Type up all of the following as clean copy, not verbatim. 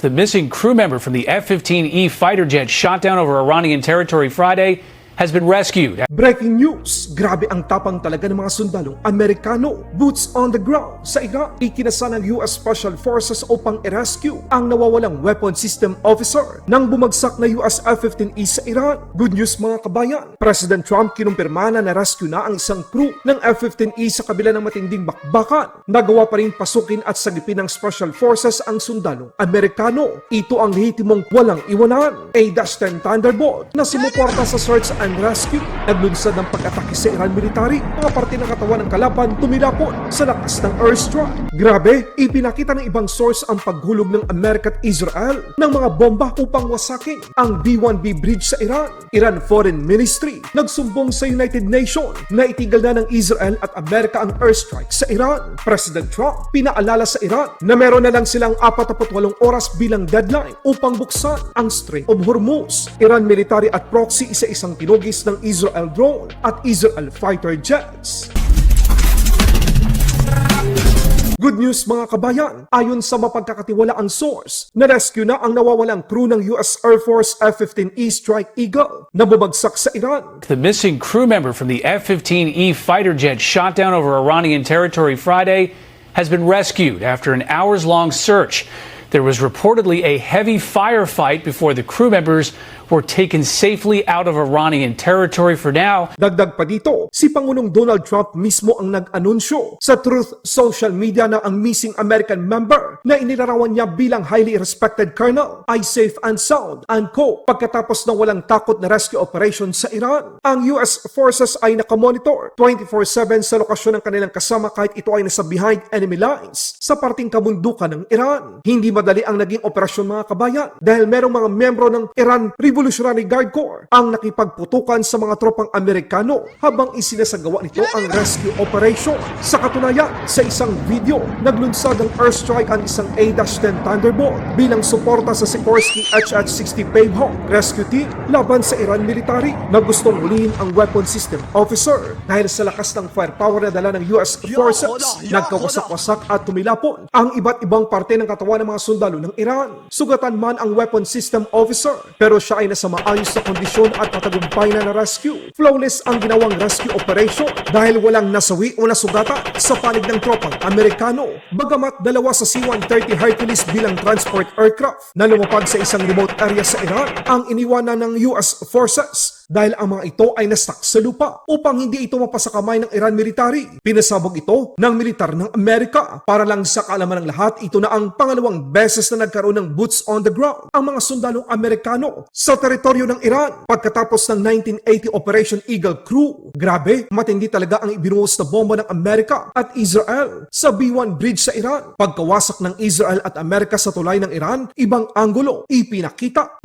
The missing crew member from the F-15E fighter jet shot down over Iranian territory Friday has been rescued. Breaking news! Grabe ang tapang talaga ng mga sundalong Amerikano. Boots on the ground sa Iraq. Ikinasa ng US Special Forces upang i-rescue ang nawawalang weapon system officer ng bumagsak na US F-15E sa Iran. Good news mga kabayan. President Trump kinumpirma na na-rescue na ang isang crew ng F-15E sa kabila ng matinding bakbakan. Nagawa pa rin pasukin at sagipin ng Special Forces ang sundalong Amerikano. Ito ang lehitimong walang iwanan. A-10 Thunderbolt na sumuporta sa search and rescue. Naglunsad ng pag-atake sa Iran military. Mga parte ng katawan ng kalaban tumilapon sa lakas ng airstrike. Grabe, ipinakita ng ibang source ang paghulog ng Amerika at Israel ng mga bomba upang wasakin ang B-1B bridge sa Iran. Iran Foreign Ministry nagsumbong sa United Nations na itigil na ng Israel at Amerika ang airstrike sa Iran. President Trump pinaalala sa Iran na meron na lang silang 48 oras bilang deadline upang buksan ang Strait of Hormuz. Iran military at proxy isa-isang tinugis ng Israel drone at Israel fighter jets. Good news mga kabayan, ayon sa mapagkakatiwalaang source, na-rescue na ang nawawalang crew ng US Air Force F-15E Strike Eagle na bumagsak sa Iran. The missing crew member from the F-15E fighter jet shot down over Iranian territory Friday has been rescued after an hours-long search. There was reportedly a heavy firefight before the crew members were taken safely out of Iranian territory. For now, dagdag pa dito, si Pangulong Donald Trump mismo ang nag-anunsyo sa Truth Social Media na ang missing American member na inilarawan niya bilang highly respected colonel ay safe and sound and co. Pagkatapos ng walang takot na rescue operation sa Iran, ang US forces ay nakamonitor 24/7 sa lokasyon ng kanilang kasama kahit ito ay nasa behind enemy lines sa parting kabundukan ng Iran. Hindi madali ang naging operasyon mga kabayan dahil merong mga membro ng Iran Revolutionary Guard Corps ang nakipagputukan sa mga tropang Amerikano habang isinasagawa nito ang rescue operation. Sa katunayan, sa isang video, naglunsad ng airstrike ang isang A-10 Thunderbolt bilang suporta sa Sikorsky HH-60 Pavehawk rescue team laban sa Iran military na gustong hulihin ang weapon system officer. Dahil sa lakas ng firepower na dala ng US forces, nagkawasak-wasak at tumilapon ang iba't ibang parte ng katawan ng mga sundalo ng Iran. Sugatan man ang weapon system officer, pero siya ay nasa maayos na kondisyon at matagumpay na rescue. Flawless ang ginawang rescue operation dahil walang nasawi o nasugatan sa panig ng tropang Amerikano. Bagamat dalawa sa C-130 Hercules bilang transport aircraft na lumapag sa isang remote area sa Iran ang iniwanan ng US forces dahil ang mga ito ay na-stuck sa lupa upang hindi ito mapasakamay ng Iran military. Pinasabog ito ng militar ng Amerika. Para lang sa kaalaman ng lahat, ito na ang pangalawang beses na nagkaroon ng boots on the ground ang mga sundalong Amerikano sa teritoryo ng Iran pagkatapos ng 1980 Operation Eagle Crew. Grabe, matindi talaga ang ibinuhos na bomba ng Amerika at Israel sa B-1 bridge sa Iran. Pagkawasak ng Israel at Amerika sa tulay ng Iran, ibang anggulo ipinakita.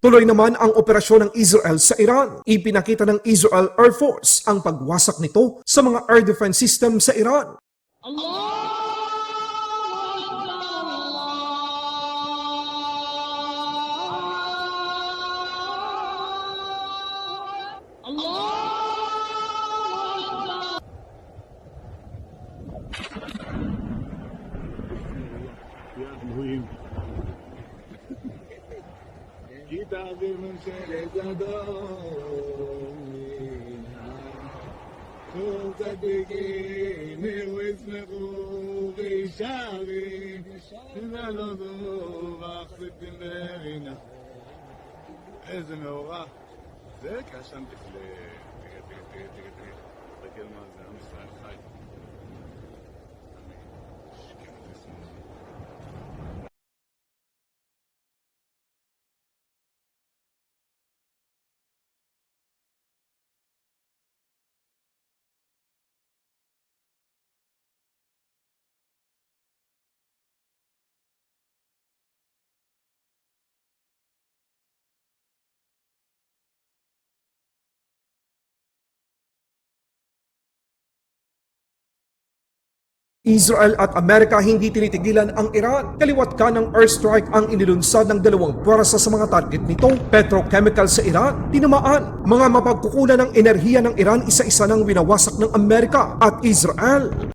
Tuloy naman ang operasyon ng Israel sa Iran. Ipinakita ng Israel Air Force ang pagwasak nito sa mga air defense system sa Iran. كتاب من شرد صدقيني واسمك وغشاوي لا نضوب اخذ دماغنا لازم هو ذاك عشان تخلي Israel at Amerika hindi tinitigilan ang Iran. Kaliwat ka ng airstrike ang inilunsad ng dalawang puwersa sa mga target nito. Petrochemical sa Iran, tinamaan. Mga mapagkukunan ng enerhiya ng Iran isa-isa nang winawasak ng Amerika at Israel.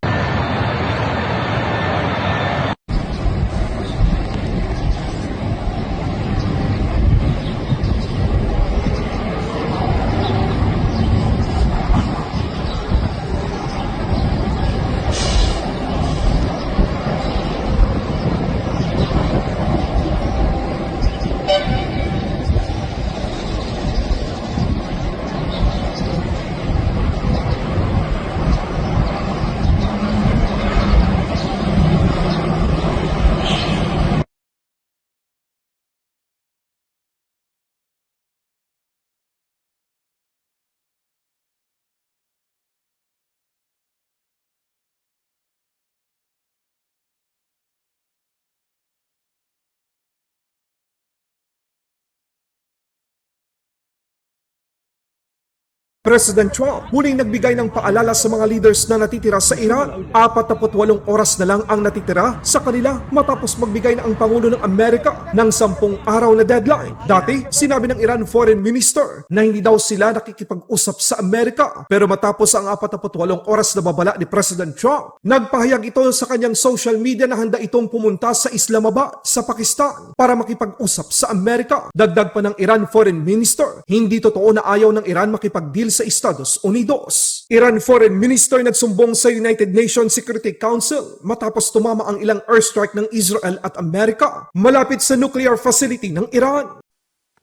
President Trump muling nagbigay ng paalala sa mga leaders na natitira sa Iran. 48 oras na lang ang natitira sa kanila matapos magbigay na ang Pangulo ng Amerika ng 10 araw na deadline. Dati, sinabi ng Iran Foreign Minister na hindi daw sila nakikipag-usap sa Amerika. Pero matapos ang 48 oras na babala ni President Trump, nagpahayag ito sa kanyang social media na handa itong pumunta sa Islamabad, sa Pakistan, para makipag-usap sa Amerika. Dagdag pa ng Iran Foreign Minister, hindi totoo na ayaw ng Iran makipag-deal sa Estados Unidos. Iran Foreign Minister nagsumbong sa United Nations Security Council matapos tumama ang ilang airstrike ng Israel at Amerika malapit sa nuclear facility ng Iran.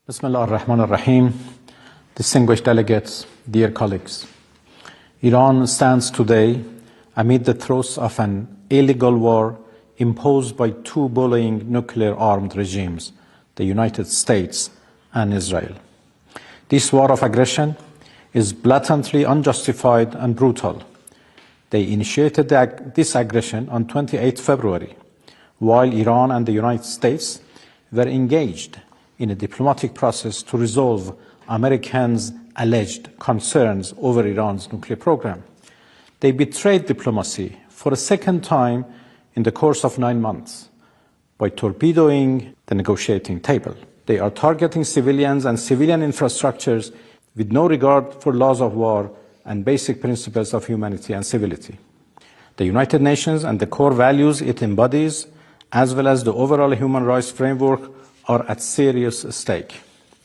Bismillah ar-Rahman ar-Rahim. Distinguished delegates, dear colleagues. Iran stands today amid the throes of an illegal war imposed by two bullying nuclear-armed regimes, the United States and Israel. This war of aggression is blatantly unjustified and brutal. They initiated this aggression on 28 February, while Iran and the United States were engaged in a diplomatic process to resolve Americans' alleged concerns over Iran's nuclear program. They betrayed diplomacy for a second time in the course of 9 months by torpedoing the negotiating table. They are targeting civilians and civilian infrastructures with no regard for laws of war and basic principles of humanity and civility. The United Nations and the core values it embodies, as well as the overall human rights framework, are at serious stake.